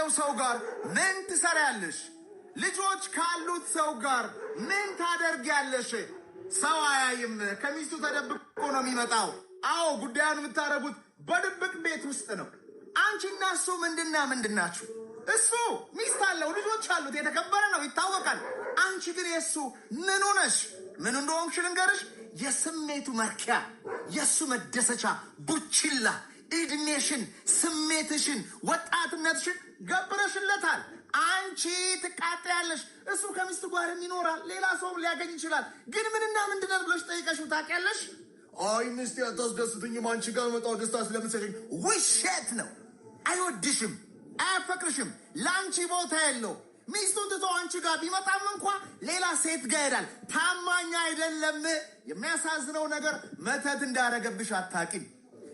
ካለው ሰው ጋር ምን ትሰሪያለሽ? ልጆች ካሉት ሰው ጋር ምን ታደርጊያለሽ? ሰው አያይም። ከሚስቱ ተደብቆ ነው የሚመጣው። አዎ ጉዳዩን የምታደርጉት በድብቅ ቤት ውስጥ ነው። አንቺና እሱ ምንድን ናችሁ? እሱ ሚስት አለው፣ ልጆች አሉት፣ የተከበረ ነው፣ ይታወቃል። አንቺ ግን የእሱ ምኑ ነሽ? ምን እንደሆንሽ ልንገርሽ። የስሜቱ መርኪያ፣ የእሱ መደሰቻ ቡችላ፣ እድሜሽን፣ ስሜትሽን፣ ወጣትነትሽን ገብረሽለታል። አንቺ ትቃጠያለሽ፣ እሱ ከሚስቱ ጋር ይኖራል፣ ሌላ ሰው ሊያገኝ ይችላል። ግን ምንድነው ብለሽ ጠይቀሽው ታውቂያለሽ? አይ ሚስቴ አታስደስትኝም፣ አንቺ ጋር መጣው ደስታ ስለምትሰጪኝ። ውሸት ነው። አይወድሽም፣ አያፈቅርሽም፣ ለአንቺ ቦታ የለው። ሚስቱን ትቶ አንቺ ጋር ቢመጣም እንኳ ሌላ ሴት ጋር ይሄዳል። ታማኝ አይደለም። የሚያሳዝነው ነገር መተት እንዳረገብሽ አታቂም።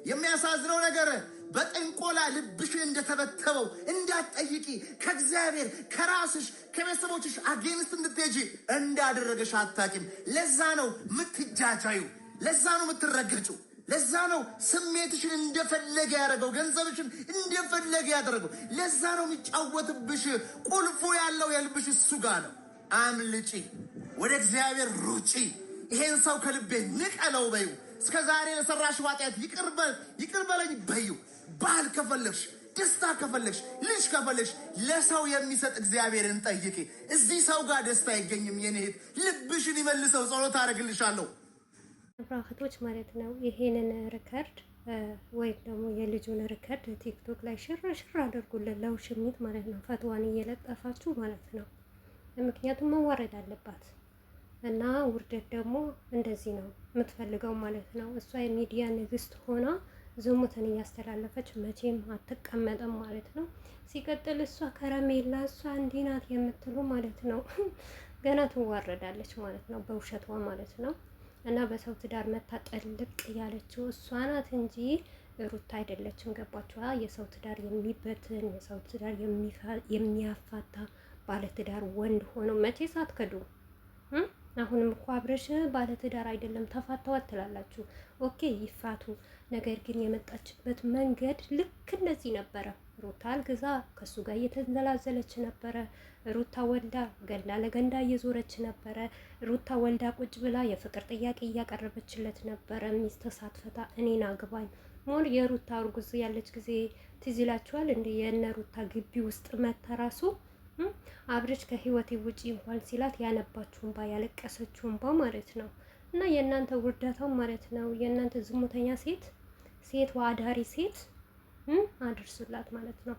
የሚያሳዝነው ነገር በጥንቆላ ልብሽን እንደተበተበው እንዳትጠይቂ፣ ከእግዚአብሔር ከራስሽ ከቤተሰቦችሽ አጌንስት እንድትሄጂ እንዳደረገሽ አታቂም። ለዛ ነው ምትጃጃዩ፣ ለዛ ነው ምትረገጩ፣ ለዛ ነው ስሜትሽን እንደፈለገ ያደረገው፣ ገንዘብሽን እንደፈለገ ያደረገው። ለዛ ነው የሚጫወትብሽ። ቁልፉ ያለው የልብሽ እሱ ጋር ነው። አምልጪ፣ ወደ እግዚአብሔር ሩጪ። ይሄን ሰው ከልቤ ንቀለው በዩ። እስከ ዛሬ ለሰራሽ ኃጢአት ይቅር በለኝ በዩ። ባል ከፈለግሽ፣ ደስታ ከፈለግሽ፣ ልጅ ከፈለግሽ ለሰው የሚሰጥ እግዚአብሔርን ጠይቂ። እዚህ ሰው ጋር ደስታ አይገኝም። የኔ እህት ልብሽን ይመልሰው። ጸሎት አደርግልሻለሁ። ፍራህቶች ማለት ነው። ይሄንን ሪከርድ ወይም ደግሞ የልጁን ሪከርድ ቲክቶክ ላይ ሽር አድርጉልን፣ ለውሽሚት ማለት ነው። ፈትዋን እየለጠፋችሁ ማለት ነው። ምክንያቱም መዋረድ አለባት እና ውርደት ደግሞ እንደዚህ ነው የምትፈልገው ማለት ነው። እሷ የሚዲያ ንግስት ሆና ዝሙትን እያስተላለፈች መቼም አትቀመጥም ማለት ነው። ሲቀጥል እሷ ከረሜላ፣ እሷ እንዲህ ናት የምትሉ ማለት ነው ገና ትዋረዳለች ማለት ነው፣ በውሸቷ ማለት ነው። እና በሰው ትዳር መታ ጠልቅ ያለችው እሷ ናት እንጂ ሩታ አይደለችም። ገባችኋ? የሰው ትዳር የሚበትን የሰው ትዳር የሚያፋታ ባለትዳር ወንድ ሆኖ መቼ ሳትከዱ አሁንም እኮ አብረሽ ባለትዳር አይደለም ተፋተዋት ትላላችሁ። ኦኬ ይፋቱ። ነገር ግን የመጣችበት መንገድ ልክ እንደዚህ ነበረ። ሩታ አልግዛ ከሱ ጋር እየተንዘላዘለች ነበረ። ሩታ ወልዳ ገንዳ ለገንዳ እየዞረች ነበረ። ሩታ ወልዳ ቁጭ ብላ የፍቅር ጥያቄ እያቀረበችለት ነበረ። ሚስት ሳትፈታ እኔን አግባኝ። ሞር የሩታ እርጉዝ ያለች ጊዜ ትዝ ይላችኋል እንደ የነ ሩታ ግቢ ውስጥ መታ ራሱ አብረሽ ከህይወቴ ውጪ እንኳን ሲላት ያነባችው እንባ ያለቀሰችው እንባ ማለት ነው። እና የእናንተ ውርደታው ማለት ነው። የእናንተ ዝሙተኛ ሴት አዳሪ ሴት አድርሱላት ማለት ነው።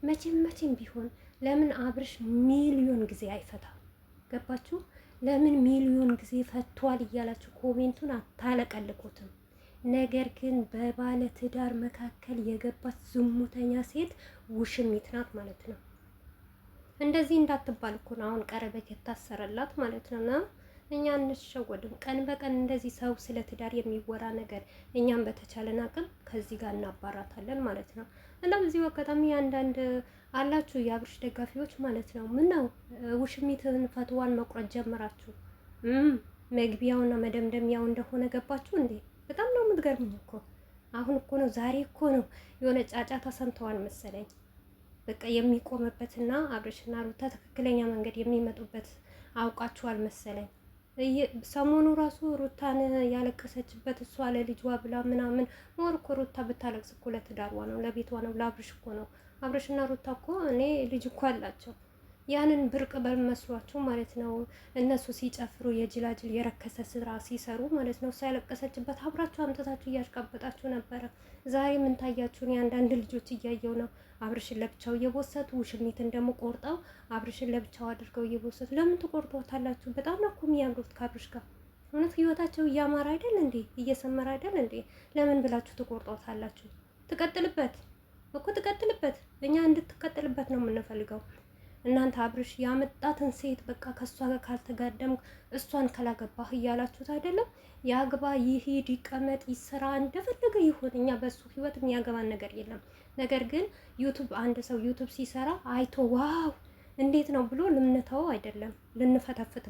መቼም ቢሆን ለምን አብረሽ ሚሊዮን ጊዜ አይፈታ? ገባችሁ? ለምን ሚሊዮን ጊዜ ፈቷል እያላችሁ ኮሜንቱን አታለቀልቁትም? ነገር ግን በባለ ትዳር መካከል የገባች ዝሙተኛ ሴት ውሽሚት ናት ማለት ነው። እንደዚህ እንዳትባል እኮ ነው አሁን ቀረበት የታሰረላት ማለት ነው። እኛ እንሸወድም። ቀን በቀን እንደዚህ ሰው ስለ ትዳር የሚወራ ነገር እኛም በተቻለን አቅም ከዚህ ጋር እናባራታለን ማለት ነው። እና በዚህ አጋጣሚ አንዳንድ አላችሁ የአብርሽ ደጋፊዎች ማለት ነው። ምን ነው ውሽሚትን ፈትዋን መቁረጥ ጀመራችሁ? መግቢያውና መደምደሚያው እንደሆነ ገባችሁ እንዴ? በጣም ነው የምትገርሙኝ እኮ። አሁን እኮ ነው ዛሬ እኮ ነው የሆነ ጫጫታ ሰምተዋል መሰለኝ። በቃ የሚቆምበትና አብርሽና ሩታ ትክክለኛ መንገድ የሚመጡበት አውቃችኋል መሰለኝ። ሰሞኑ ራሱ ሩታን ያለቀሰችበት እሷ ለልጇ ብላ ምናምን ሞር እኮ ሩታ ብታለቅስ እኮ ለትዳርዋ ነው፣ ለቤቷ ነው፣ ለአብርሽ እኮ ነው። አብርሽና ሩታ እኮ እኔ ልጅ እኮ አላቸው። ያንን ብርቅ በመስሏቸው ማለት ነው። እነሱ ሲጨፍሩ የጅላጅል የረከሰ ስራ ሲሰሩ ማለት ነው። እሷ ያለቀሰችበት አብራችሁ አምጥታችሁ እያሽቃበጣችሁ ነበረ። ዛሬ ምን ታያችሁ? እኔ አንዳንድ ልጆች እያየው ነው። አብርሽን ለብቻው እየቦሰቱ ውሽሚትን ደግሞ ቆርጠው አብርሽን ለብቻው አድርገው እየቦሰቱ። ለምን ትቆርጧታላችሁ? በጣም ነው እኮ የሚያምሩት ከአብርሽ ጋር። እውነት ህይወታቸው እያማረ አይደል እንዴ? እየሰመረ አይደል እንዴ? ለምን ብላችሁ ትቆርጧታላችሁ? ትቀጥልበት እኮ ትቀጥልበት። እኛ እንድትቀጥልበት ነው የምንፈልገው። እናንተ አብርሽ ያመጣትን ሴት በቃ ከሷ ጋር ካልተጋደም እሷን ካላገባህ እያላችሁት አይደለም? ያግባ፣ ይሂድ፣ ይቀመጥ፣ ይስራ፣ እንደፈለገ ይሁን። እኛ በሱ ህይወት የሚያገባን ነገር የለም። ነገር ግን አንድ ሰው ዩቲዩብ ሲሰራ አይቶ ዋው እንዴት ነው ብሎ ልምንተው አይደለም፣ ልንፈተፍት